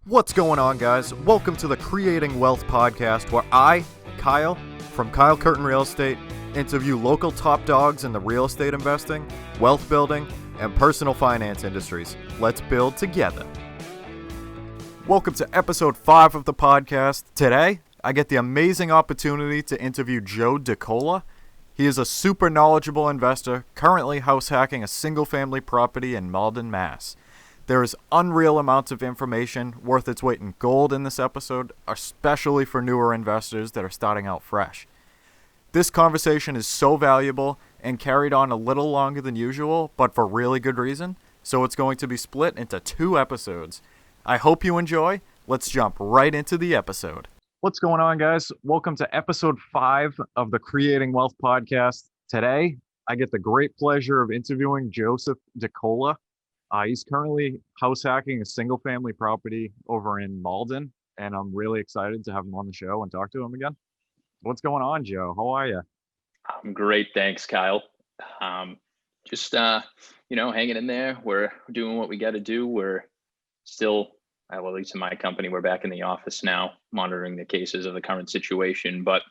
What's going on, guys? Welcome to the Creating Wealth Podcast, where I, Kyle, from Kyle Curtin Real Estate, interview local top dogs in the real estate investing, wealth building, and personal finance industries. Let's build together. Welcome to episode 5 of the podcast. Today, I get the amazing opportunity to interview Joe DeCola. He is a super knowledgeable investor, currently house hacking a single-family property in Malden, Mass. There is unreal amounts of information worth its weight in gold in this episode, especially for newer investors that are starting out fresh. This conversation is so valuable and carried on a little longer than usual, but for really good reason, so it's going to be split into 2 episodes. I hope you enjoy. Let's jump right into the episode. What's going on, guys? Welcome to episode 5 of the Creating Wealth Podcast. Today, I get the great pleasure of interviewing Joseph DeCola. He's currently house hacking a single family property over in Malden, and I'm really excited to have him on the show and talk to him again. What's going on, Joe? How are you? I'm great. Thanks, Kyle. Just hanging in there. We're doing what we got to do. We're still, at least in my company, we're back in the office now, monitoring the cases of the current situation. But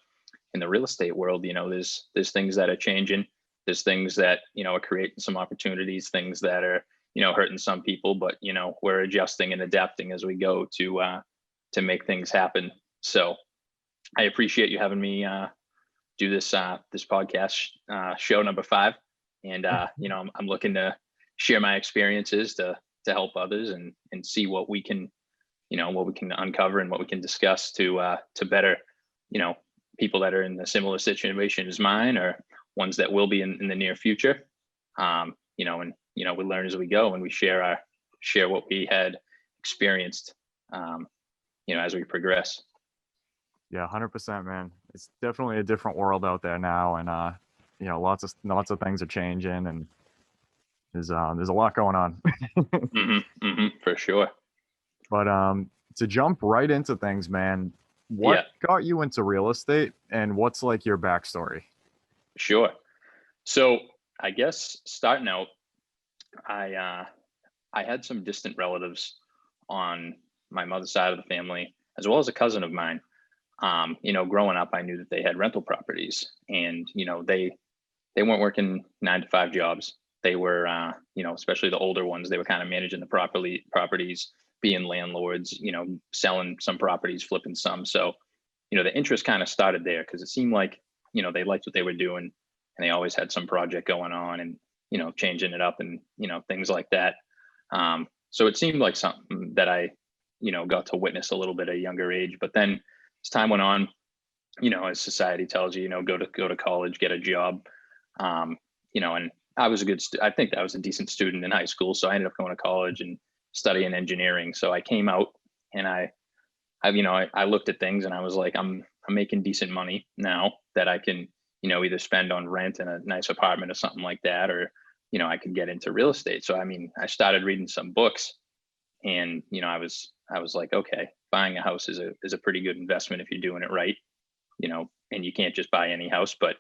in the real estate world, there's things that are changing. There's things that, are creating some opportunities, things that are, hurting some people, but, we're adjusting and adapting as we go to make things happen. So I appreciate you having me do this podcast, show number 5. And, I'm looking to share my experiences to help others and see what we can, uncover and what we can discuss to better, people that are in a similar situation as mine, or ones that will be in the near future. We learn as we go, and we share what we had experienced, as we progress. Yeah, 100%, man. It's definitely a different world out there now, and lots of things are changing, and there's a lot going on. For sure. But to jump right into things, man, what got you into real estate, and what's like your backstory? Sure. So I guess starting out, I had some distant relatives on my mother's side of the family, as well as a cousin of mine. Growing up, I knew that they had rental properties, and they weren't working 9-to-5 jobs. They were, especially the older ones, they were kind of managing the properties, being landlords, selling some properties, flipping some. So, the interest kind of started there because it seemed like, they liked what they were doing, and they always had some project going on, and changing it up and, things like that. So it seemed like something that I, got to witness a little bit at a younger age. But then as time went on, as society tells you, go to college, get a job, and I was I think I was a decent student in high school. So I ended up going to college and studying engineering. So I came out and I looked at things and I was like, I'm making decent money now that I can, either spend on rent in a nice apartment or something like that, or, I could get into real estate. So, I started reading some books, and, I was like, okay, buying a house is a pretty good investment if you're doing it right, and you can't just buy any house, but,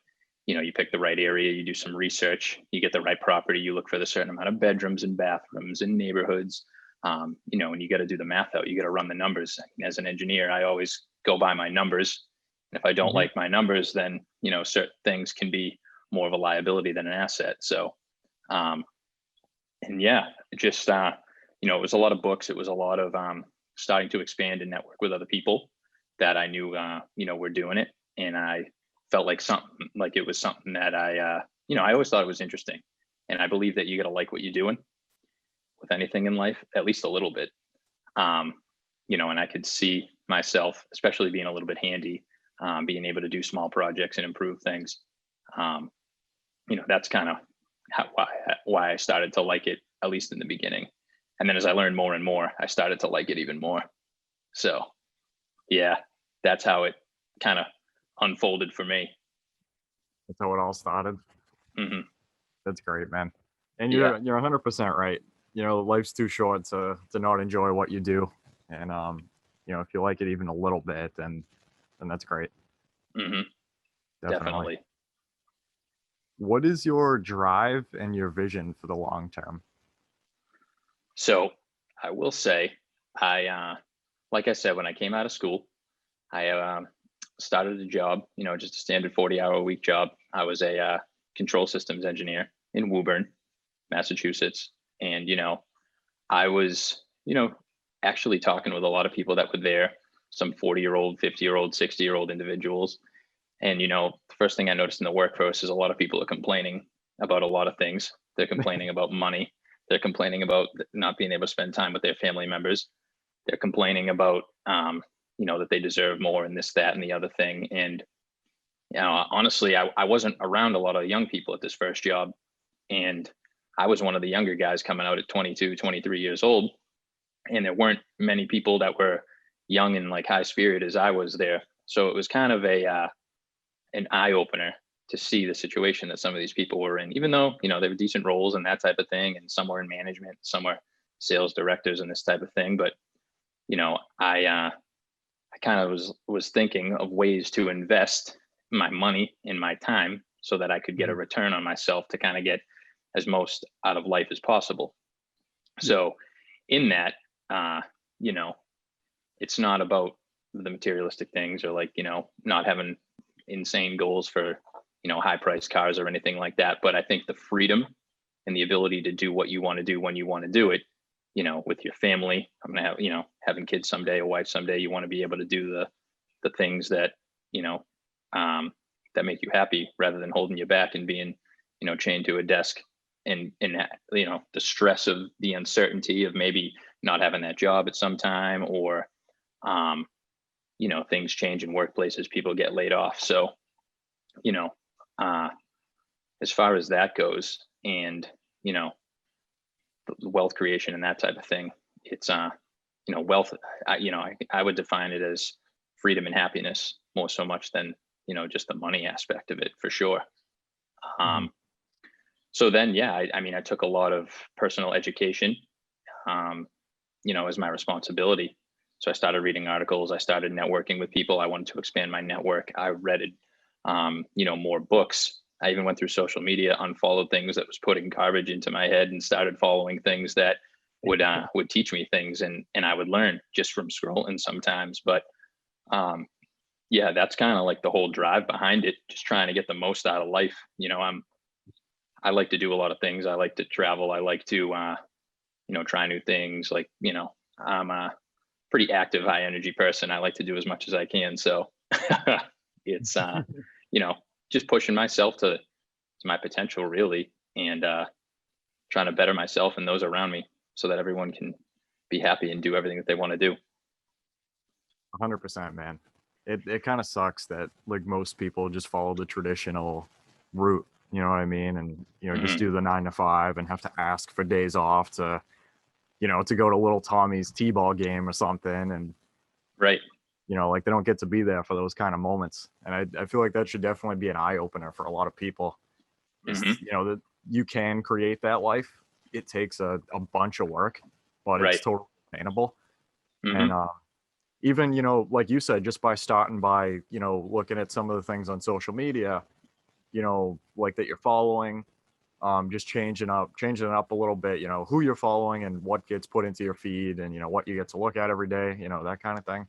you pick the right area, you do some research, you get the right property, you look for the certain amount of bedrooms and bathrooms and neighborhoods, and you got to do the math out. You got to run the numbers. As an engineer, I always go by my numbers. And if I don't like my numbers, then, certain things can be more of a liability than an asset. So, it was a lot of books. It was a lot of starting to expand and network with other people that I knew, were doing it. And I felt like it was something that I always thought it was interesting. And I believe that you got to like what you're doing with anything in life, at least a little bit. And I could see myself, especially being a little bit handy, being able to do small projects and improve things. That's kind of why I started to like it, at least in the beginning. And then as I learned more and more, I started to like it even more. So yeah, that's how it kind of unfolded for me. That's how it all started. Mm-hmm. That's great, man. And you're 100% right. Life's too short to not enjoy what you do. And, if you like it even a little bit, then that's great. Mm-hmm. Definitely. What is your drive and your vision for the long term? So I will say I like I said, when I came out of school, I started a job, just a standard 40-hour-a-week job. I was a control systems engineer in Woburn, Massachusetts. And, I was, actually talking with a lot of people that were there, some 40-year-old, 50-year-old, 60-year-old individuals. And, the first thing I noticed in the workforce is a lot of people are complaining about a lot of things. They're complaining about money. They're complaining about not being able to spend time with their family members. They're complaining about, that they deserve more and this, that, and the other thing. And, honestly, I wasn't around a lot of young people at this first job. And I was one of the younger guys coming out at 22, 23 years old. And there weren't many people that were young and like high spirit as I was there. So it was kind of an eye opener to see the situation that some of these people were in, even though, they were decent roles and that type of thing. And some were in management, some were sales directors and this type of thing. But, I kind of was thinking of ways to invest my money and my time so that I could get a return on myself to kind of get as most out of life as possible. So in that, it's not about the materialistic things or like, not having insane goals for, high priced cars or anything like that. But I think the freedom and the ability to do what you want to do when you want to do it, with your family. I'm going to have, having kids someday, a wife someday, you want to be able to do the things that, that make you happy rather than holding you back and being, chained to a desk and, the stress of the uncertainty of maybe not having that job at some time or, things change in workplaces, people get laid off. So, as far as that goes and, the wealth creation and that type of thing, it's, wealth, I would define it as freedom and happiness more so much than, just the money aspect of it for sure. So then, yeah, I took a lot of personal education, as my responsibility. So I started reading articles. I started networking with people. I wanted to expand my network. I read, more books. I even went through social media, unfollowed things that was putting garbage into my head and started following things that would teach me things and I would learn just from scrolling sometimes. But yeah, that's kind of like the whole drive behind it, just trying to get the most out of life. I like to do a lot of things. I like to travel. I like to, try new things. Like, I'm a pretty active, high energy person. I like to do as much as I can. So it's, just pushing myself to my potential really. And trying to better myself and those around me so that everyone can be happy and do everything that they want to do. 100%, man. It kind of sucks that like most people just follow the traditional route, you know what I mean? And, just do the 9 to 5 and have to ask for days off to, to go to little Tommy's T-ball game or something. And, right. Like they don't get to be there for those kind of moments. And I feel like that should definitely be an eye opener for a lot of people. That you can create that life. It takes a bunch of work, but right. It's totally attainable. And, even, like you said, just by starting by, looking at some of the things on social media, like that you're following, just changing it up a little bit, who you're following and what gets put into your feed and, what you get to look at every day, that kind of thing.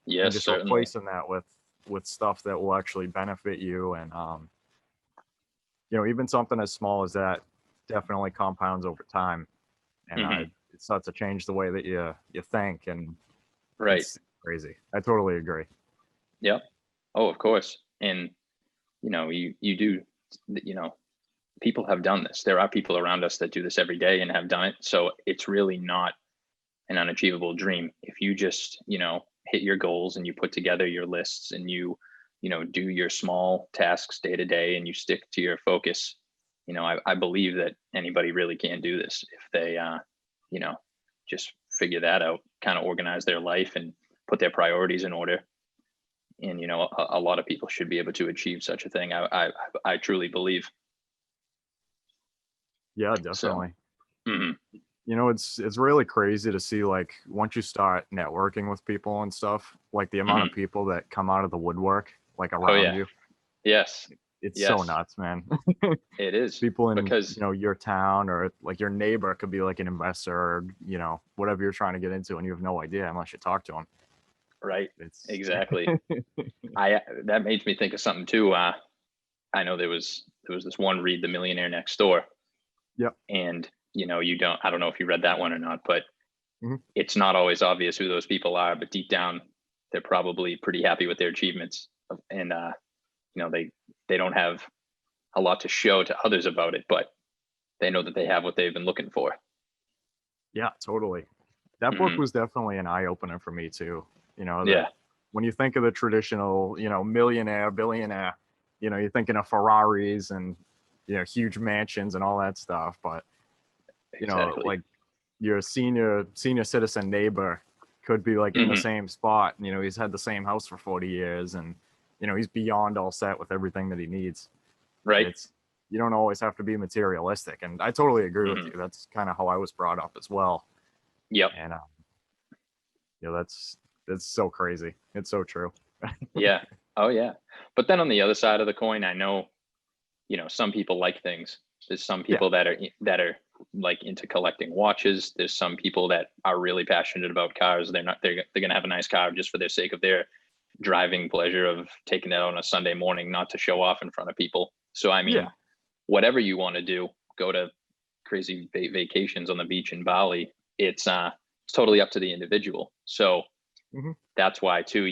Yes, and just certainly. Replacing that with stuff that will actually benefit you. And, even something as small as that definitely compounds over time. And it starts to change the way that you think. And right. It's crazy. I totally agree. Yep. Oh, of course. And, you do, people have done this. There are people around us that do this every day and have done it. So it's really not an unachievable dream. If you just, hit your goals and you put together your lists and you do your small tasks day to day and you stick to your focus, I believe that anybody really can do this if they, just figure that out, kind of organize their life and put their priorities in order. And, a lot of people should be able to achieve such a thing. I truly believe. Yeah, definitely. So, it's really crazy to see, like, once you start networking with people and stuff, like the amount of people that come out of the woodwork, like around you. Yes. it's so Yes, nuts, man. it is People in, because your town or like your neighbor could be like an investor or, whatever you're trying to get into, and you have no idea unless you talk to them. right, It's exactly. That made me think of something too. I know there was this one read, The Millionaire Next Door, Yep. and I don't know if you read that one or not, but Mhm. it's not always obvious who those people are, but deep down, they're probably pretty happy with their achievements, and they don't have a lot to show to others about it, but they know that they have what they've been looking for. Yeah, totally. That book Hmm. was definitely an eye opener for me too. That Yeah, when you think of the traditional, millionaire, billionaire, you're thinking of Ferraris and, huge mansions and all that stuff. But, exactly. like your senior citizen neighbor could be like in the Hmm. same spot. He's had the same house for 40 years and, he's beyond all set with everything that he needs. Right. It's, you don't always have to be materialistic. And I totally agree with Hmm. you. That's kind of how I was brought up as well. Yep. And, that's so crazy. It's so true. Yeah. Oh yeah. But then on the other side of the coin, I know, some people like things. There's some Yeah. people that are like into collecting watches. There's some people that are really passionate about cars. They're going to have a nice car just for their sake of their driving pleasure of taking it on a Sunday morning, not to show off in front of people. So, I Yeah. mean, whatever you want to do, go to crazy vacations on the beach in Bali. It's totally up to the individual. So Hmm. that's why too,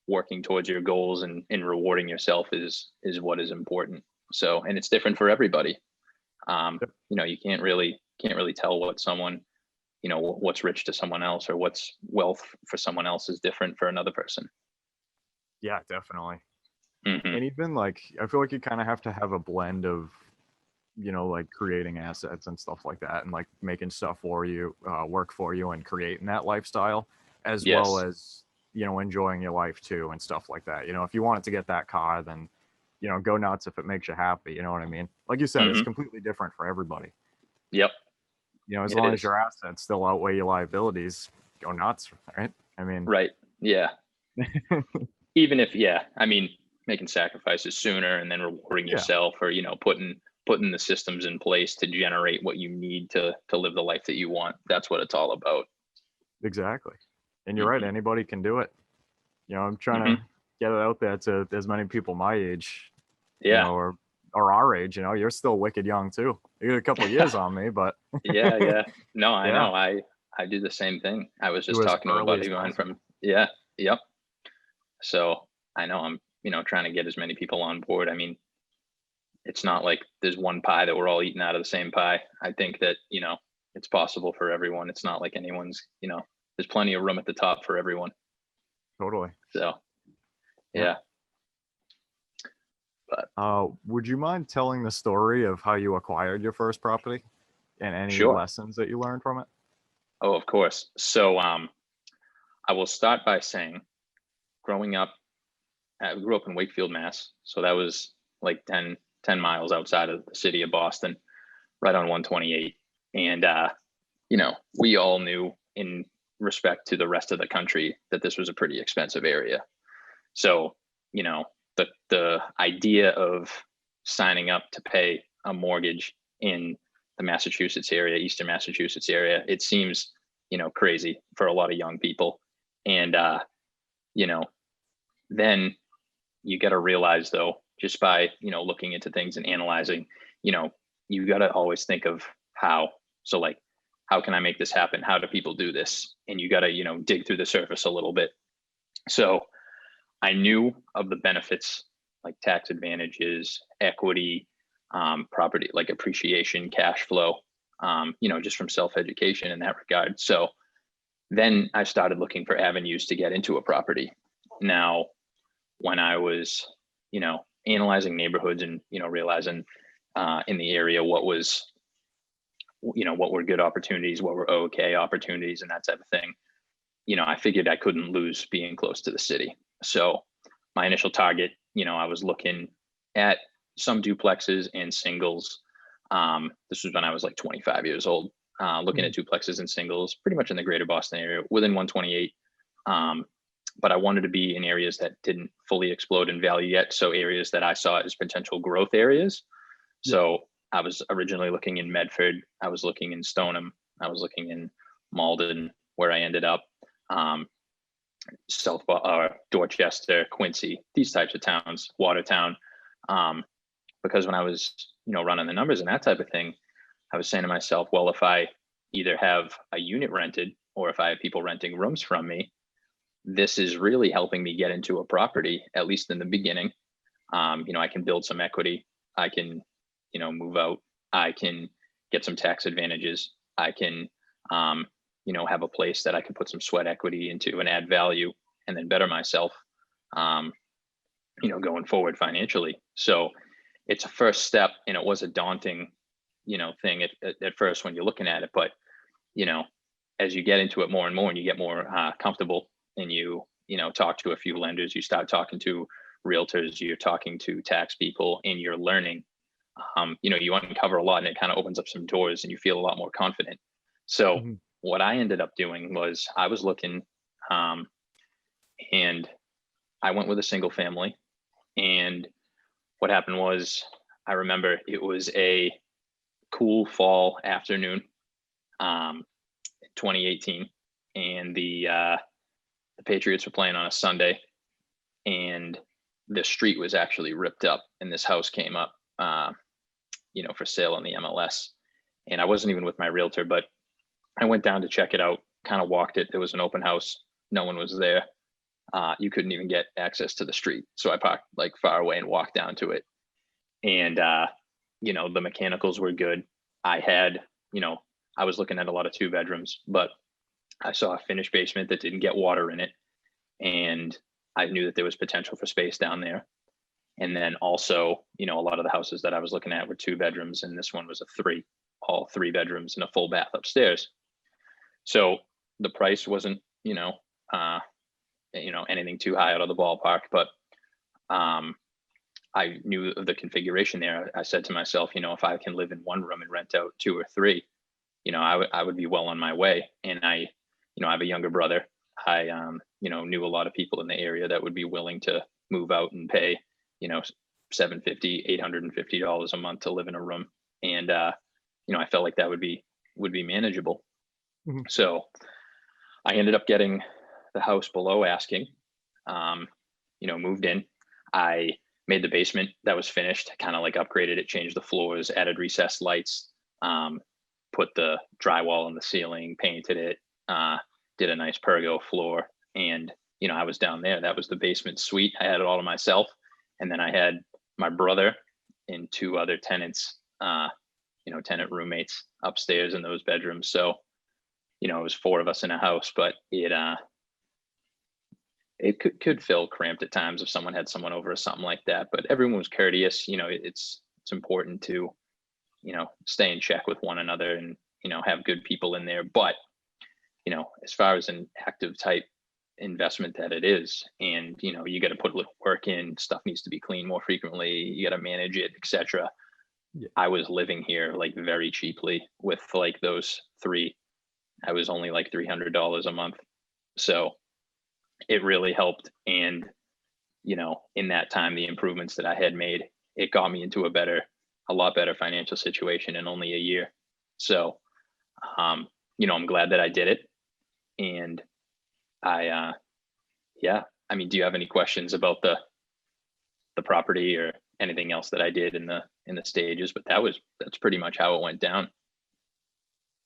working towards your goals and rewarding yourself is what is important. So, and it's different for everybody. You can't really tell what someone, what's rich to someone else or what's wealth for someone else is different for another person. Yeah, definitely. Hmm. And even like, I feel like you kind of have to have a blend of, like creating assets and stuff like that and like making stuff for you, work for you and creating that lifestyle as well Yes. as, enjoying your life too and stuff like that. If you wanted to get that car, then, go nuts if it makes you happy. You know what I mean? Like you said, it's Hmm. completely different for everybody. Yep. As It long as is. your assets still outweigh your liabilities, go nuts, right? I mean, Right. Yeah. Even if, yeah, I mean, making sacrifices sooner and then rewarding yeah, yourself, or putting the systems in place to generate what you need to live the life that you want. That's what it's all about. exactly. And you're right, Hmm. anybody can do it. I'm trying Hmm. to get it out there to as many people my age, Yeah. or our age. You're still wicked young too. You got a couple of years on me, but Yeah. Yeah. No, I yeah, know. I do the same thing. I was do just as talking to a early buddy as of mine possible. from, yeah. Yep. So I know I'm, trying to get as many people on board. I mean, it's not like there's one pie that we're all eating out of the same pie. I think that, it's possible for everyone. It's not like anyone's, there's plenty of room at the top for everyone. Totally. So, Yeah. yeah. But Would you mind telling the story of how you acquired your first property and any sure. lessons that you learned from it? Oh, of course. So, I will start by saying, growing up, I grew up in Wakefield, Mass. So that was like 10 miles outside of the city of Boston, right on 128. And, we all knew, in respect to the rest of the country, that this was a pretty expensive area. So, the idea of signing up to pay a mortgage in the Massachusetts area, Eastern Massachusetts area, it seems, crazy for a lot of young people. And, you know, then you got to realize, though, just by, looking into things and analyzing, you know, you got to always think of how. So, like, how can I make this happen? How do people do this? And you got to, dig through the surface a little bit. So I knew of the benefits, like tax advantages, equity, property, like appreciation, cash flow, just from self-education in that regard. So then I started looking for avenues to get into a property. Now, when I was, analyzing neighborhoods and, realizing in the area what were good opportunities, what were okay opportunities, and that type of thing, I figured I couldn't lose being close to the city. So my initial target, I was looking at some duplexes and singles. This was when I was like 25 years old, looking at duplexes and singles pretty much in the greater Boston area within 128. but I wanted to be in areas that didn't fully explode in value yet. So areas that I saw as potential growth areas. Yeah. So I was originally looking in Medford. I was looking in Stoneham. I was looking in Malden, where I ended up. Dorchester, Quincy, these types of towns, Watertown. Because when I was, running the numbers and that type of thing, I was saying to myself, well, if I either have a unit rented or if I have people renting rooms from me, this is really helping me get into a property, at least in the beginning. I can build some equity. I can, move out. I can get some tax advantages. I can, have a place that I can put some sweat equity into and add value and then better myself, going forward financially. So it's a first step, and it was a daunting, thing at first when you're looking at it. But, as you get into it more and more and you get more comfortable and you talk to a few lenders, you start talking to realtors, you're talking to tax people, and you're learning, you uncover a lot, and it kind of opens up some doors and you feel a lot more confident. So what I ended up doing was I was looking, and I went with a single family. And what happened was, I remember it was a cool fall afternoon, 2018, and the Patriots were playing on a Sunday, and the street was actually ripped up, and this house came up, for sale on the MLS. And I wasn't even with my realtor, but I went down to check it out, kind of walked it. There was an open house. No one was there. You couldn't even get access to the street. So I parked like far away and walked down to it. And, the mechanicals were good. I had, I was looking at a lot of 2 bedrooms, but I saw a finished basement that didn't get water in it. And I knew that there was potential for space down there. And then also, a lot of the houses that I was looking at were 2 bedrooms, and this one was all 3 bedrooms and a full bath upstairs. So the price wasn't, anything too high out of the ballpark, but I knew of the configuration there. I said to myself, if I can live in one room and rent out 2 or 3, I would be well on my way. And I have a younger brother. I, knew a lot of people in the area that would be willing to move out and pay, $750, $850 a month to live in a room. And, I felt like that would be manageable. So I ended up getting the house below asking, moved in. I made the basement that was finished, kind of like upgraded it, changed the floors, added recessed lights, put the drywall in the ceiling, painted it, did a nice pergo floor. And, I was down there. That was the basement suite. I had it all to myself. And then I had my brother and 2 other tenants, tenant roommates upstairs in those bedrooms. So, it was 4 of us in a house, but it could feel cramped at times if someone had someone over or something like that. But everyone was courteous. It's important to, stay in check with one another and, have good people in there. But, as far as an active type investment that it is, and, you got to put a little work in, stuff needs to be cleaned more frequently, you got to manage it, etc. Yeah. I was living here like very cheaply with like those 3. I was only like $300 a month. So it really helped. And, in that time, the improvements that I had made, it got me into a lot better financial situation in only a year. So, I'm glad that I did it. And do you have any questions about the property or anything else that I did in the stages? But that's pretty much how it went down.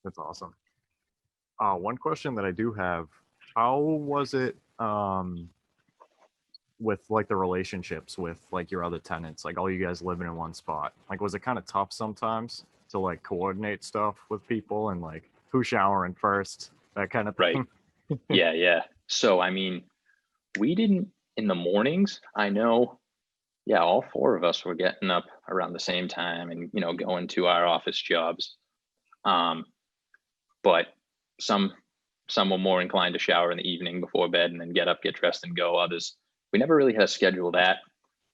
That's awesome. One question that I do have, how was it with like the relationships with like your other tenants, like all you guys living in one spot? Like, was it kind of tough sometimes to like coordinate stuff with people and like who's showering first, that kind of thing? Right. Yeah. So, we didn't in the mornings, I know, all 4 of us were getting up around the same time and, going to our office jobs. But some were more inclined to shower in the evening before bed and then get up, get dressed and go. Others, we never really had to schedule that.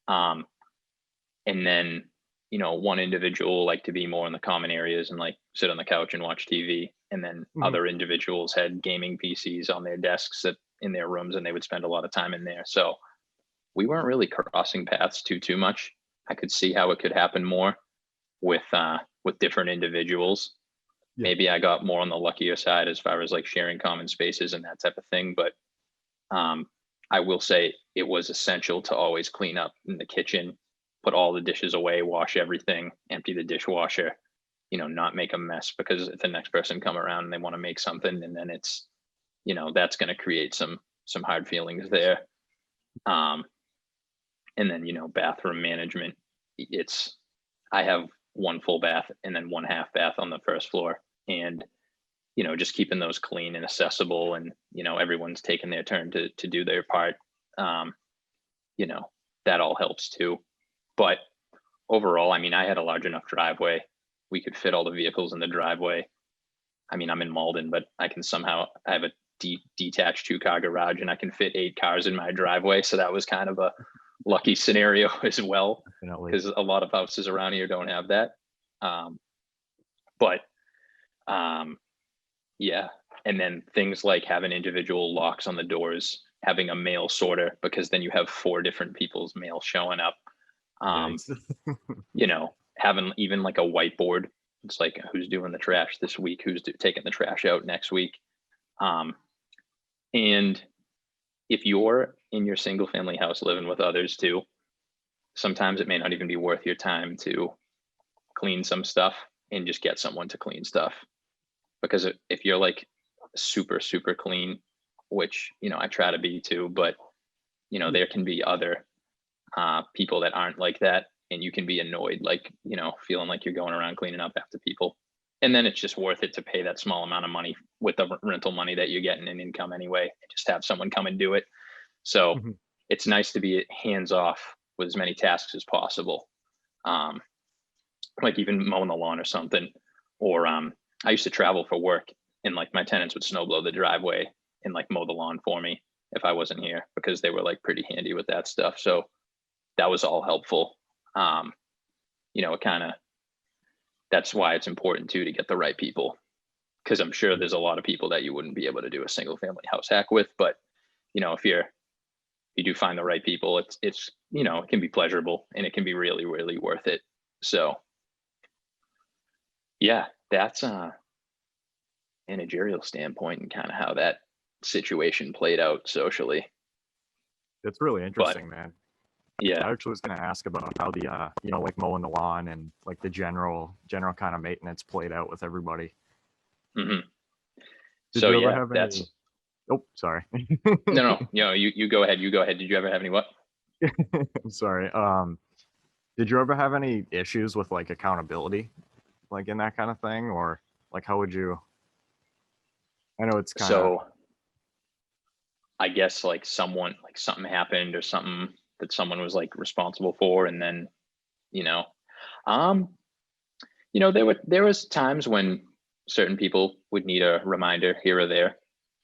And then, one individual liked to be more in the common areas and like sit on the couch and watch TV. And then other individuals had gaming PCs on their desks in their rooms, and they would spend a lot of time in there. So we weren't really crossing paths too much. I could see how it could happen more with different individuals. Yeah. Maybe I got more on the luckier side as far as like sharing common spaces and that type of thing. But I will say it was essential to always clean up in the kitchen, put all the dishes away, wash everything, empty the dishwasher, not make a mess, because if the next person come around and they want to make something, and then it's, that's going to create some hard feelings there. And then, bathroom management, I have one full bath and then one half bath on the first floor, and, just keeping those clean and accessible, and, everyone's taking their turn to do their part. That all helps too. But overall, I mean, I had a large enough driveway. We could fit all the vehicles in the driveway. I mean, I'm in Malden, but I have a detached 2-car garage, and I can fit 8 cars in my driveway. So that was kind of a lucky scenario as well, because a lot of houses around here don't have that. Yeah. And then things like having individual locks on the doors, having a mail sorter, because then you have 4 different people's mail showing up. Nice. Having even like a whiteboard. It's like, who's doing the trash this week? Who's taking the trash out next week? And if you're in your single family house living with others too, sometimes it may not even be worth your time to clean some stuff and just get someone to clean stuff. Because if you're like super clean, which, I try to be too, but, there can be other people that aren't like that, and you can be annoyed, like, feeling like you're going around cleaning up after people. And then it's just worth it to pay that small amount of money with the rental money that you're getting in income anyway, and just have someone come and do it. So it's nice to be hands off with as many tasks as possible. Like even mowing the lawn or something, or I used to travel for work, and like my tenants would snow blow the driveway and like mow the lawn for me if I wasn't here, because they were like pretty handy with that stuff. So that was all helpful. That's why it's important too to get the right people, because I'm sure there's a lot of people that you wouldn't be able to do a single family house hack with. But if you do find the right people, it's it can be pleasurable, and it can be really worth it. So yeah, that's managerial standpoint and kind of how that situation played out socially. That's really interesting, man. Yeah. I actually was going to ask about how the, like mowing the lawn and like the general kind of maintenance played out with everybody. Mm-hmm. Did So you ever yeah, have any... Oh, sorry. No, you go ahead. You go ahead. Did you ever have any what? I'm sorry. Did you ever have any issues with like accountability, like in that kind of thing, or like how would you? I know it's kind of. So I guess like something happened, or something that someone was like responsible for, and then there was times when certain people would need a reminder here or there,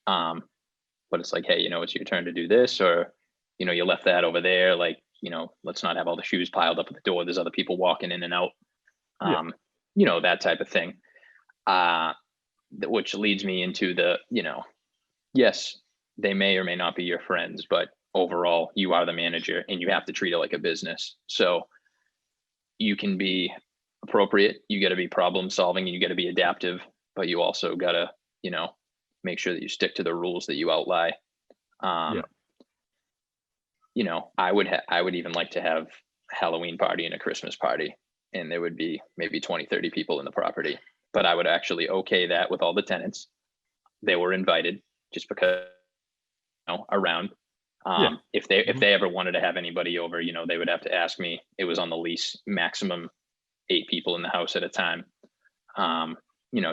but it's like, hey, it's your turn to do this, or you left that over there, like, let's not have all the shoes piled up at the door, there's other people walking in and out. That type of thing, which leads me into the, yes, they may or may not be your friends, but overall you are the manager, and you have to treat it like a business. So you can be appropriate, you got to be problem solving, and you got to be adaptive, but you also got to, make sure that you stick to the rules that you outline. I would even like to have a Halloween party and a Christmas party, and there would be maybe 20-30 people in the property, but I would actually okay that with all the tenants. They were invited just because around. If they ever wanted to have anybody over, they would have to ask me. It was on the lease, maximum 8 people in the house at a time,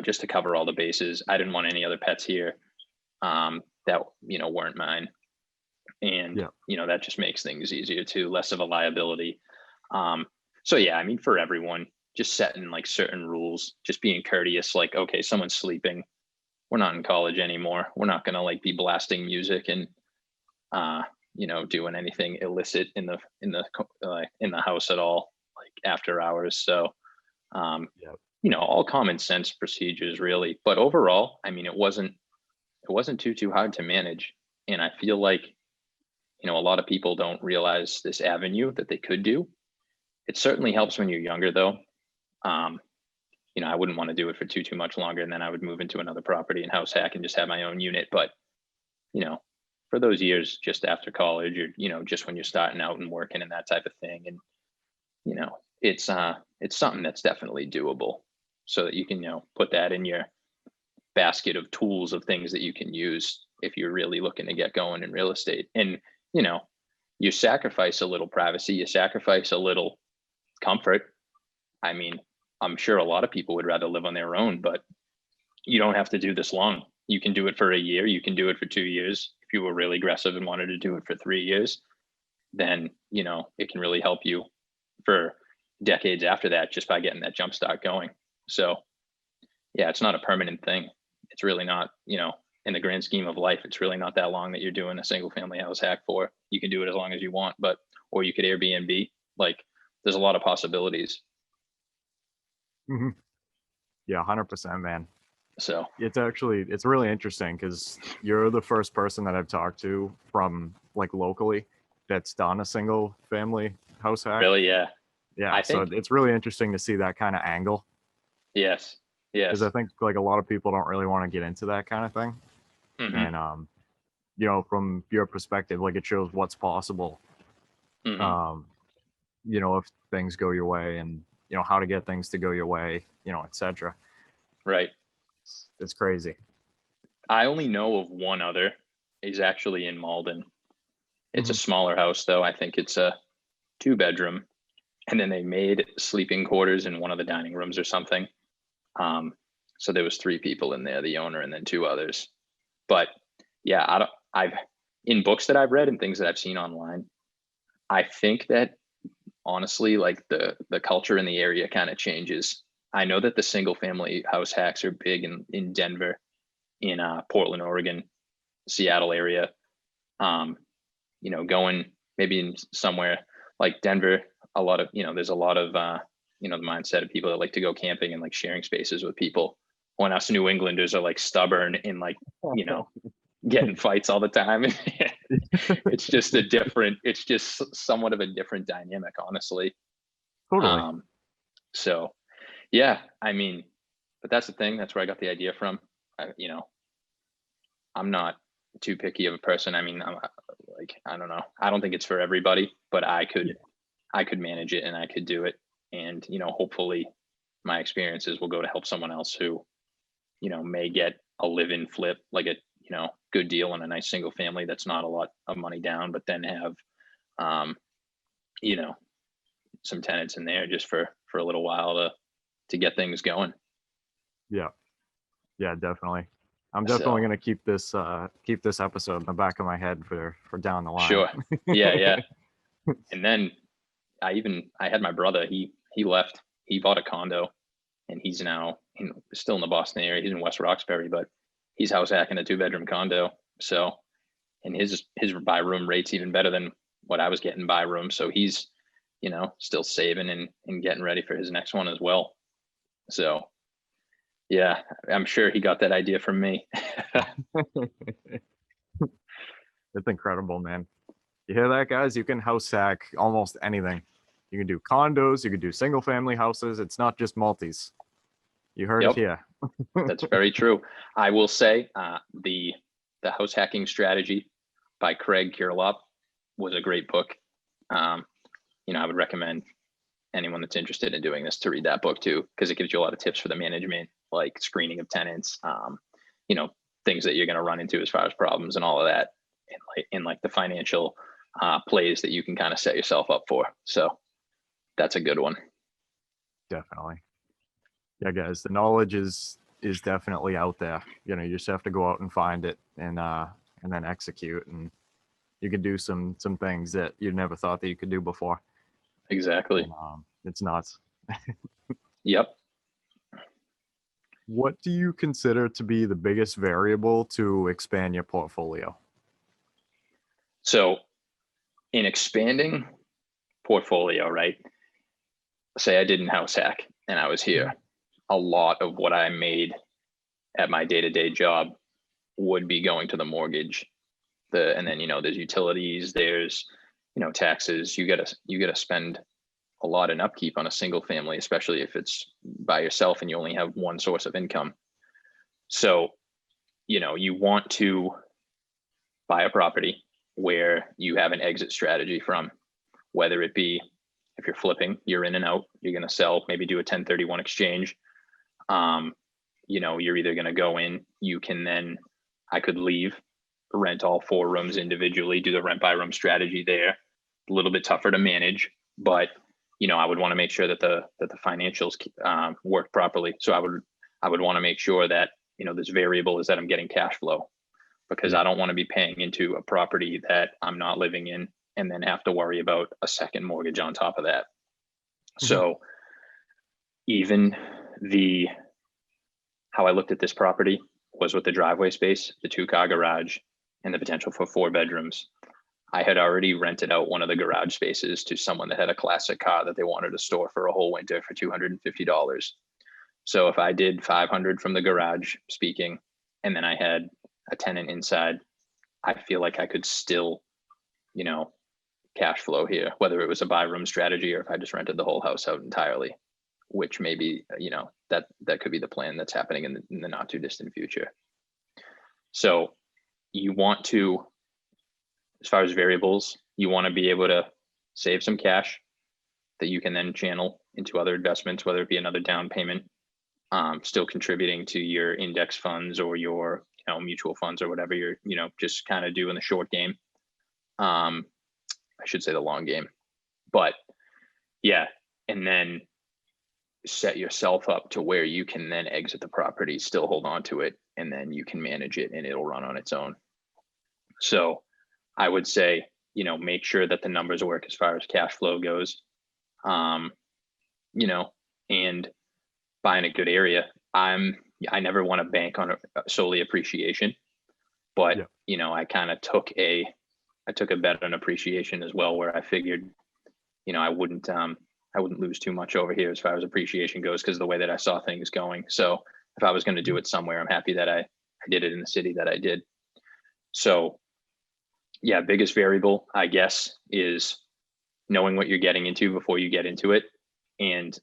just to cover all the bases. I didn't want any other pets here that weren't mine, and that just makes things easier too, less of a liability. So yeah, I mean, for everyone, just setting like certain rules, just being courteous, like, okay, someone's sleeping, we're not in college anymore, we're not gonna like be blasting music and doing anything illicit in the house at all, like after hours. So all common sense procedures really. But overall, I mean, it wasn't too hard to manage. And I feel like, a lot of people don't realize this avenue that they could do. It certainly helps when you're younger though. I wouldn't want to do it for too much longer, and then I would move into another property and house hack and just have my own unit. But, for those years just after college, or, just when you're starting out and working and that type of thing. And, it's something that's definitely doable, so that you can, put that in your basket of tools of things that you can use if you're really looking to get going in real estate. And, you sacrifice a little privacy, you sacrifice a little comfort. I mean, I'm sure a lot of people would rather live on their own, but you don't have to do this long. You can do it for a year. You can do it for 2 years. If you were really aggressive and wanted to do it for 3 years, then, it can really help you for decades after that, just by getting that jump start going. So yeah, it's not a permanent thing. It's really not, in the grand scheme of life, it's really not that long that you're doing a single family house hack for. You can do it as long as you want, or you could Airbnb. Like, there's a lot of possibilities. Mm-hmm. Yeah, 100%, man. So it's really interesting, because you're the first person that I've talked to from like locally that's done a single family house hack. Really? Yeah. Yeah. So it's really interesting to see that kind of angle. Yes. Because I think like a lot of people don't really want to get into that kind of thing. Mm-hmm. And, from your perspective, like, it shows what's possible, Mm-hmm. If things go your way, and, how to get things to go your way, etc. Right. It's crazy. I only know of one other. He's actually in Malden. It's Mm-hmm. a smaller house though. I think it's a 2-bedroom, and then they made sleeping quarters in one of the dining rooms or something. So there was 3 people in there, the owner and then 2 others. But yeah, I've in books that I've read and things that I've seen online, I think that honestly, like the culture in the area kind of changes. I know that the single family house hacks are big in Denver, in Portland, Oregon, Seattle area. Going maybe in somewhere like Denver, a lot of, there's a lot of, the mindset of people that like to go camping and like sharing spaces with people. When us New Englanders are like stubborn and like, getting fights all the time. It's just somewhat of a different dynamic, honestly. Totally. So yeah, I mean, but that's the thing. That's where I got the idea from. I'm not too picky of a person. I mean, I don't know. I don't think it's for everybody, but I could manage it and I could do it. And, hopefully my experiences will go to help someone else who, may get a live-in flip, like a, good deal on a nice single family that's not a lot of money down, but then have, some tenants in there just for a little while to get things going. Yeah. Yeah, definitely. I'm definitely going to keep this episode in the back of my head for down the line. Sure. Yeah. And then I had my brother, he left, he bought a condo, and he's now still in the Boston area. He's in West Roxbury, but he's house hacking a 2-bedroom condo. So, and his buy room rate's even better than what I was getting buy room. So he's, still saving and getting ready for his next one as well. So yeah, I'm sure he got that idea from me. It's incredible, man. You hear that, guys? You can house hack almost anything. You can do condos, you can do single family houses. It's not just multis. You heard it here. That's very true. I will say the House Hacking Strategy by Craig Kirlop was a great book. I would recommend anyone that's interested in doing this to read that book too, because it gives you a lot of tips for the management, like screening of tenants, things that you're going to run into as far as problems and all of that, and like the financial plays that you can kind of set yourself up for. So that's a good one. Definitely. Yeah, guys, the knowledge is definitely out there. You just have to go out and find it and then execute, and you can do some things that you never thought that you could do before. Exactly. And, it's nuts. Yep. What do you consider to be the biggest variable to expand your portfolio? So in expanding portfolio, right? Say I didn't house hack and I was here. A lot of what I made at my day-to-day job would be going to the mortgage and then, there's utilities, there's, taxes. You gotta spend a lot in upkeep on a single family, especially if it's by yourself and you only have one source of income. So, you want to buy a property where you have an exit strategy from, whether it be, if you're flipping, you're in and out, you're going to sell, maybe do a 1031 exchange. You're either going to go in, I could leave, rent all 4 rooms individually, do the rent by room strategy there. A little bit tougher to manage, but I would want to make sure that the financials work properly. So I would want to make sure that, this variable is that I'm getting cash flow, because I don't want to be paying into a property that I'm not living in and then have to worry about a second mortgage on top of that. Mm-hmm. So even how I looked at this property was with the driveway space, the 2-car garage, and the potential for 4 bedrooms. I had already rented out one of the garage spaces to someone that had a classic car that they wanted to store for a whole winter for $250. So if I did 500 from the garage speaking, and then I had a tenant inside, I feel like I could still, cash flow here, whether it was a buy room strategy or if I just rented the whole house out entirely, which maybe, that could be the plan that's happening in the not too distant future. So you want to, as far as variables, you want to be able to save some cash that you can then channel into other investments, whether it be another down payment, still contributing to your index funds or your mutual funds or whatever you're just kind of doing the short game. I should say the long game, but yeah. And then set yourself up to where you can then exit the property, still hold on to it, and then you can manage it and it'll run on its own. So I would say, make sure that the numbers work as far as cash flow goes, and buying a good area. I never want to bank on solely appreciation, but I kind of took a bet on appreciation as well, where I figured, I wouldn't lose too much over here as far as appreciation goes, because of the way that I saw things going. So if I was going to do it somewhere, I'm happy that I did it in the city that I did. So yeah, biggest variable, I guess, is knowing what you're getting into before you get into it, and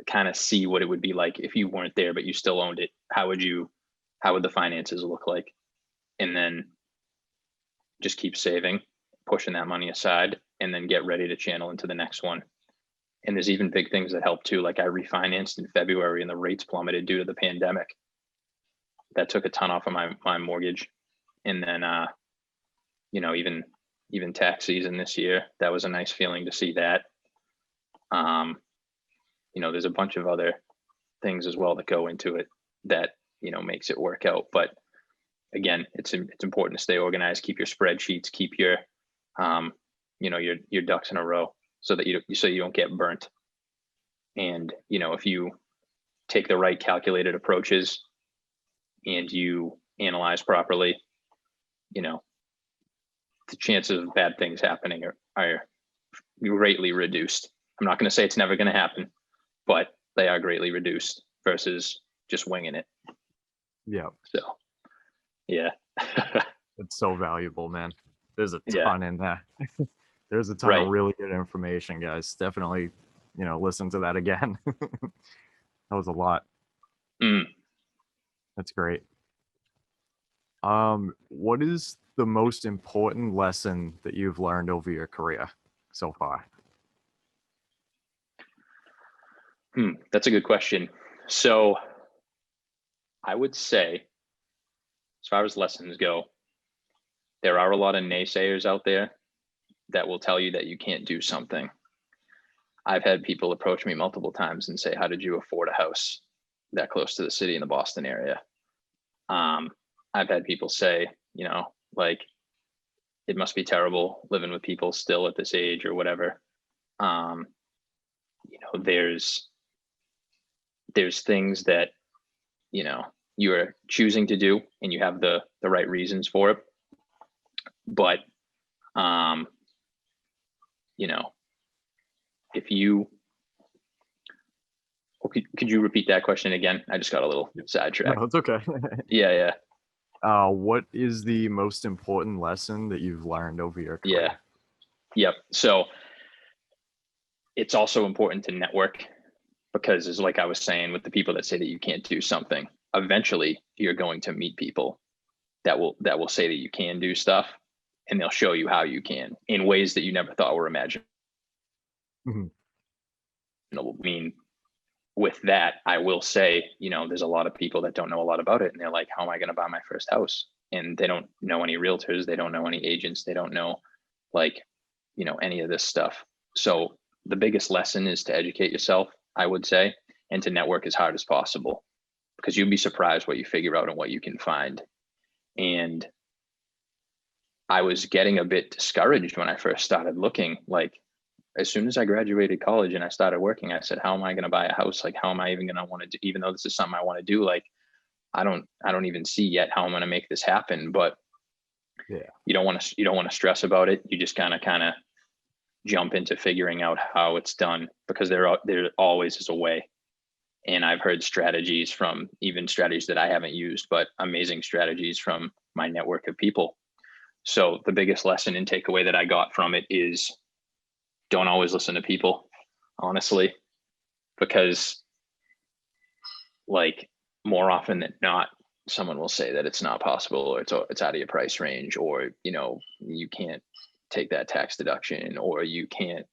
kind of see what it would be like if you weren't there, but you still owned it. How would the finances look like? And then just keep saving, pushing that money aside, and then get ready to channel into the next one. And there's even big things that help too. Like I refinanced in February and the rates plummeted due to the pandemic. That took a ton off of my mortgage. And then, even tax season this year, that was a nice feeling to see that. There's a bunch of other things as well that go into it that, makes it work out. But again, it's important to stay organized, keep your spreadsheets, keep your, your ducks in a row so that you don't get burnt. And, if you take the right calculated approaches and you analyze properly, the chances of bad things happening are greatly reduced. I'm not going to say it's never going to happen, but they are greatly reduced versus just winging it. Yeah. So, yeah. It's so valuable, man. There's a ton in there. There's a ton of really good information, guys. Definitely, listen to that again. That was a lot. That's great. What is the most important lesson that you've learned over your career so far? That's a good question. So I would say, as far as lessons go, there are a lot of naysayers out there that will tell you that you can't do something. I've had people approach me multiple times and say, how did you afford a house that close to the city in the Boston area? I've had people say, it must be terrible living with people still at this age or whatever. There's things that, you are choosing to do and you have the right reasons for it. But, if you, could you repeat that question again? I just got a little sidetracked. No, it's okay. Yeah. What is the most important lesson that you've learned over your career? Yeah. Yep. So it's also important to network, because it's like I was saying, with the people that say that you can't do something, eventually you're going to meet people that will say that you can do stuff, and they'll show you how you can in ways that you never thought were imaginable. Mhm. I mean, with that, I will say, there's a lot of people that don't know a lot about it, and they're like, how am I going to buy my first house? And they don't know any realtors, they don't know any agents, they don't know like, any of this stuff. So the biggest lesson is to educate yourself, I would say, and to network as hard as possible, because you'd be surprised what you figure out and what you can find. And I was getting a bit discouraged when I first started looking. Like, as soon as I graduated college and I started working, I said, how am I going to buy a house? Like, how am I even going to want to do, even though this is something I want to do? Like, I don't even see yet how I'm going to make this happen. But Yeah. you don't want to stress about it. You just kind of jump into figuring out how it's done, because there always is a way. And I've heard strategies, from even strategies that I haven't used, but amazing strategies from my network of people. So the biggest lesson and takeaway that I got from it is, don't always listen to people, honestly, because like, more often than not, someone will say that it's not possible, or it's out of your price range, or, you can't take that tax deduction, or you can't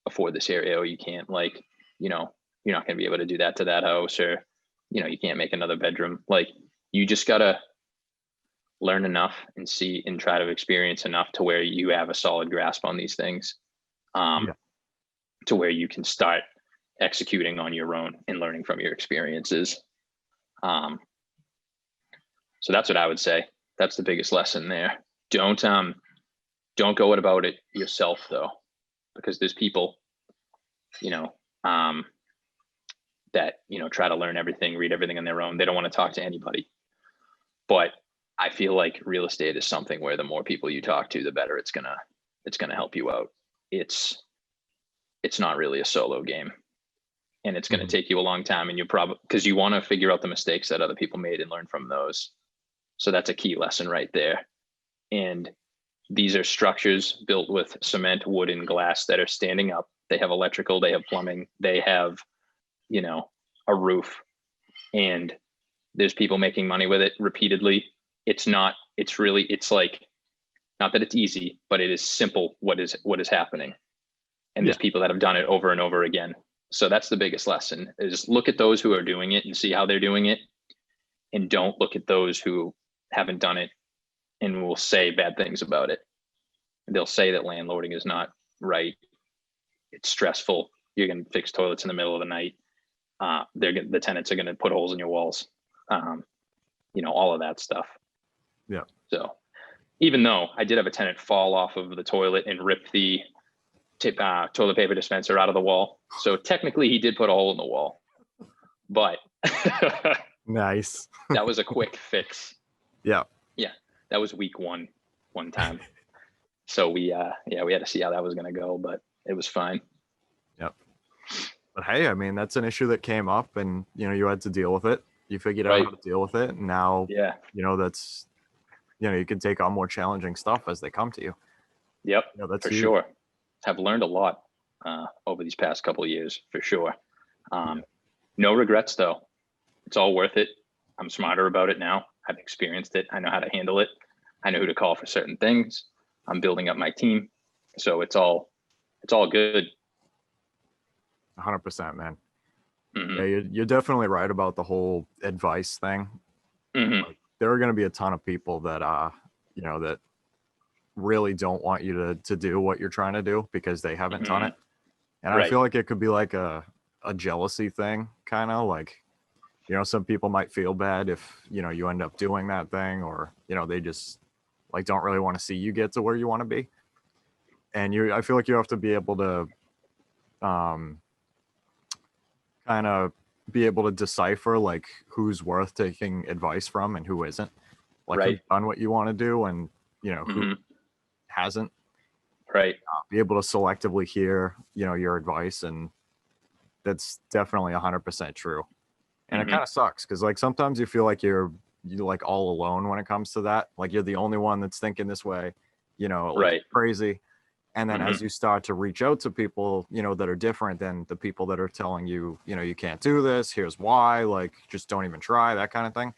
afford this area, or you can't, like, you're not going to be able to do that to that house, or, you can't make another bedroom. Like, you just got to learn enough and see and try to experience enough to where you have a solid grasp on these things, to where you can start executing on your own and learning from your experiences. So that's what I would say. That's the biggest lesson there. Don't go about it yourself, though, because there's people, that, try to learn everything, read everything on their own. They don't want to talk to anybody. But I feel like real estate is something where the more people you talk to, the better it's gonna help you out. It's not really a solo game, and it's going to take you a long time, and you'll probably, because you want to figure out the mistakes that other people made and learn from those. So that's a key lesson right there. And these are structures built with cement, wood, and glass that are standing up. They have electrical, they have plumbing, they have, a roof, and there's people making money with it repeatedly. It's like, not that it's easy, but it is simple what is happening. And there's people that have done it over and over again. So that's the biggest lesson, is look at those who are doing it and see how they're doing it. And don't look at those who haven't done it and will say bad things about it. They'll say that landlording is not right. It's stressful. You're going to fix toilets in the middle of the night. The tenants are going to put holes in your walls. All of that stuff. Yeah. So even though I did have a tenant fall off of the toilet and rip the toilet paper dispenser out of the wall. So technically he did put a hole in the wall, but Nice. That was a quick fix. Yeah. That was week one time. So we had to see how that was going to go, but it was fine. Yep. But hey, I mean, that's an issue that came up, and you had to deal with it. You figured out how to deal with it, and now that's you can take on more challenging stuff as they come to you. Yep. That's for huge. Sure. I've learned a lot over these past couple of years, for sure. No regrets, though. It's all worth it. I'm smarter about it now. I've experienced it. I know how to handle it. I know who to call for certain things. I'm building up my team. So it's all good. 100%, man. Mm-hmm. Yeah, you're definitely right about the whole advice thing. Mm-hmm. Like, there are going to be a ton of people that that really don't want you to do what you're trying to do because they haven't done it. And I feel like it could be like a jealousy thing, kind of like, some people might feel bad if, you end up doing that thing, or, they just like don't really want to see you get to where you want to be. And I feel like you have to be able to kind of be able to decipher like who's worth taking advice from and who isn't, like who's done what you want to do and, who hasn't. Be able to selectively hear, your advice, and that's definitely 100% true. And it kind of sucks because like sometimes you feel like you're you like all alone when it comes to that. Like you're the only one that's thinking this way, like Right. crazy. And then Mhm. as you start to reach out to people, that are different than the people that are telling you, you can't do this, here's why, like just don't even try, that kind of thing.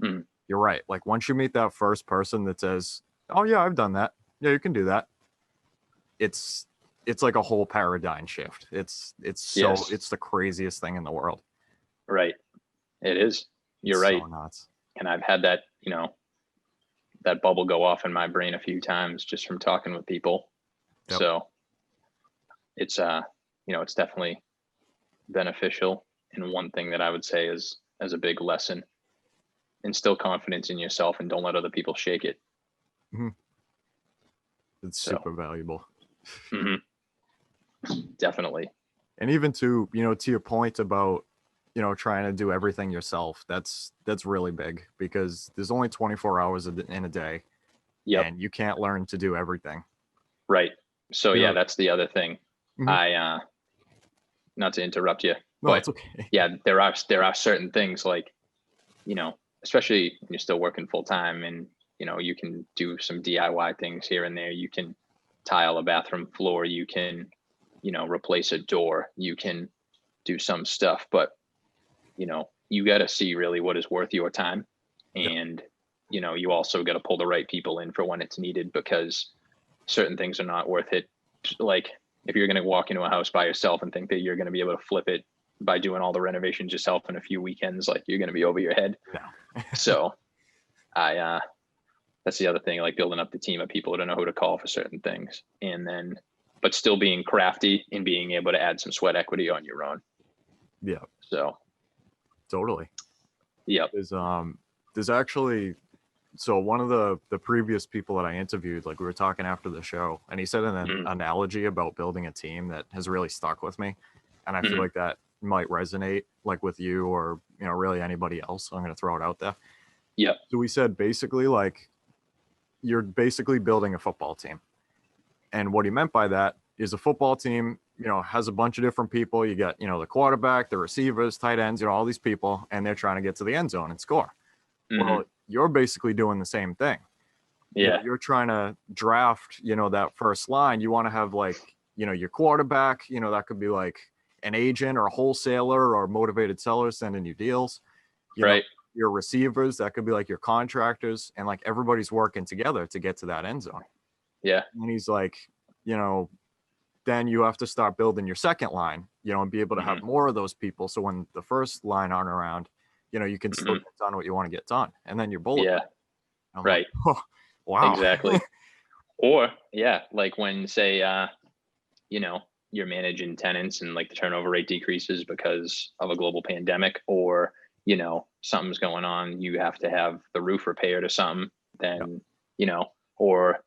Mhm. You're right. Like once you meet that first person that says, oh yeah, I've done that. Yeah, you can do that. It's like a whole paradigm shift. It's Yes. the craziest thing in the world. Right. It is. You're It's right. so nuts. And I've had that, that bubble go off in my brain a few times just from talking with people. Yep. So it's it's definitely beneficial. And one thing that I would say is as a big lesson, instill confidence in yourself and don't let other people shake it. Mm-hmm. It's So, super valuable. mhm. Definitely. And even to your point about trying to do everything yourself, that's really big, because there's only 24 hours in a day. Yep. And you can't learn to do everything. Right. So Yeah. that's the other thing. Mhm. I not to interrupt you, No, but it's okay. yeah, there are certain things like, especially when you're still working full time and, you can do some DIY things here and there. You can tile a bathroom floor. You can, replace a door. You can do some stuff, but, you got to see really what is worth your time. Yeah. And, you also got to pull the right people in for when it's needed, because certain things are not worth it. Like if you're going to walk into a house by yourself and think that you're going to be able to flip it by doing all the renovations yourself in a few weekends, like you're going to be over your head. No. So that's the other thing, like building up the team of people to know who to call for certain things, and then, but still being crafty and being able to add some sweat equity on your own. Yeah. So Totally. Yep. There's actually, so one of the previous people that I interviewed, like we were talking after the show, and he said an analogy about building a team that has really stuck with me. And I feel like that might resonate like with you or, really anybody else. So I'm going to throw it out there. Yeah. So we said basically like you're basically building a football team. And what he meant by that is a football team, has a bunch of different people. You got, the quarterback, the receivers, tight ends, all these people, and they're trying to get to the end zone and score. Well, you're basically doing the same thing. Yeah. You're trying to draft, that first line. You want to have like, your quarterback, that could be like an agent or a wholesaler or a motivated seller sending you deals. Right. Your receivers, that could be like your contractors, and like everybody's working together to get to that end zone. Yeah. And he's like, then you have to start building your second line, and be able to have more of those people. So when the first line aren't around, you can still get done what you want to get done. And then you're bullet. Yeah. Right. Like, oh, wow. Exactly. Or yeah, like when say, you're managing tenants and like the turnover rate decreases because of a global pandemic, or, something's going on, you have to have the roof repaired or something, then, or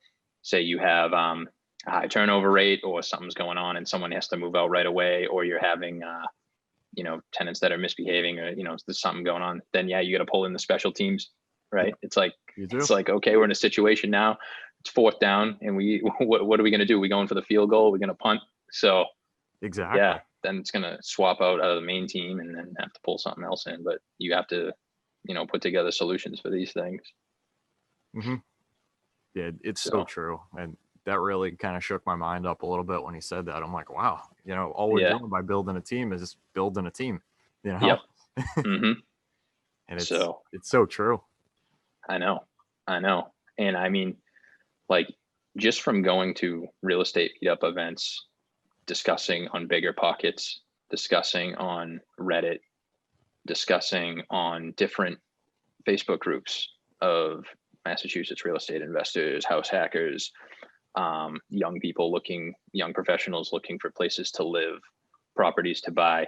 say you have a high turnover rate or something's going on and someone has to move out right away, or you're having, tenants that are misbehaving, or, there's something going on, then yeah, you got to pull in the special teams, right? It's like, okay, we're in a situation now, it's fourth down and what are we going to do? We going for the field goal? We're going to punt. So exactly. Yeah, then it's going to swap out of the main team and then have to pull something else in, but you have to, put together solutions for these things. Yeah, it's so true. And that really kind of shook my mind up a little bit when he said that. I'm like, wow, all we're doing by building a team is just building a team, Yep. And it's so true. I know. And I mean, like just from going to real estate meetup events, discussing on Bigger Pockets, discussing on Reddit, discussing on different Facebook groups of Massachusetts real estate investors, house hackers, young professionals looking for places to live, properties to buy.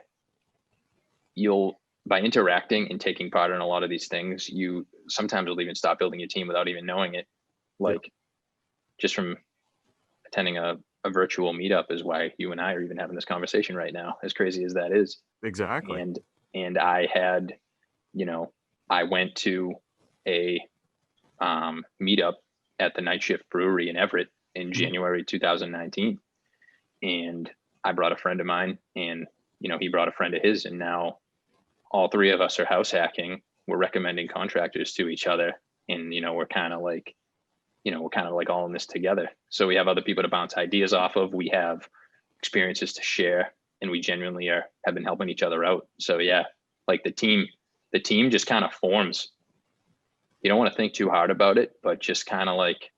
By interacting and taking part in a lot of these things, you sometimes will even stop building your team without even knowing it. Like just from attending a virtual meetup is why you and I are even having this conversation right now, as crazy as that is. Exactly. And I had, I went to a meetup at the Night Shift Brewery in Everett in January 2019. And I brought a friend of mine and, he brought a friend of his, and now all three of us are house hacking we're recommending contractors to each other, and we're kind of like all in this together. So we have other people to bounce ideas off of. We have experiences to share, and we genuinely have been helping each other out. So yeah, like the team just kind of forms. You don't want to think too hard about it, but just kind of like,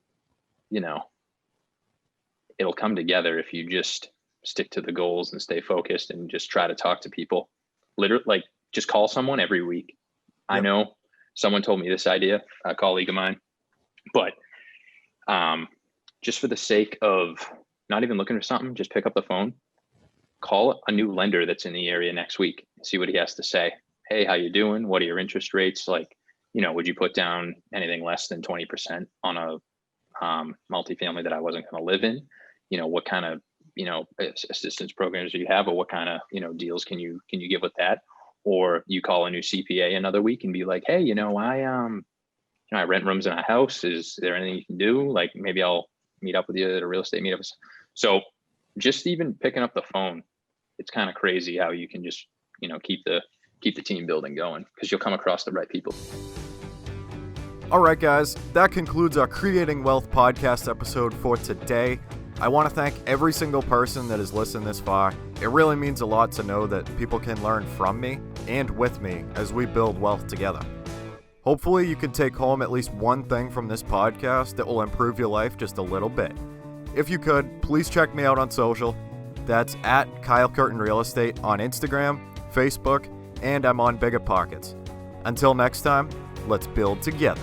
it'll come together if you just stick to the goals and stay focused and just try to talk to people. Literally, like, just call someone every week. Yep. I know someone told me this idea, a colleague of mine, but just for the sake of not even looking for something, just pick up the phone, call a new lender that's in the area next week, see what he has to say. Hey, how you doing? What are your interest rates? Like, would you put down anything less than 20% on a multifamily that I wasn't going to live in? What kind of, assistance programs do you have, or what kind of, deals can you give with that? Or you call a new CPA another week and be like, hey, I rent rooms in a house. Is there anything you can do? Like, maybe I'll meet up with you at a real estate meetup. So just even picking up the phone, it's kind of crazy how you can just, keep the team building going, because you'll come across the right people. All right, guys, that concludes our Creating Wealth podcast episode for today. I want to thank every single person that has listened this far. It really means a lot to know that people can learn from me and with me as we build wealth together. Hopefully you can take home at least one thing from this podcast that will improve your life just a little bit. If you could, please check me out on social. That's at Kyle Curtin Real Estate on Instagram, Facebook, and I'm on Bigger Pockets. Until next time, let's build together.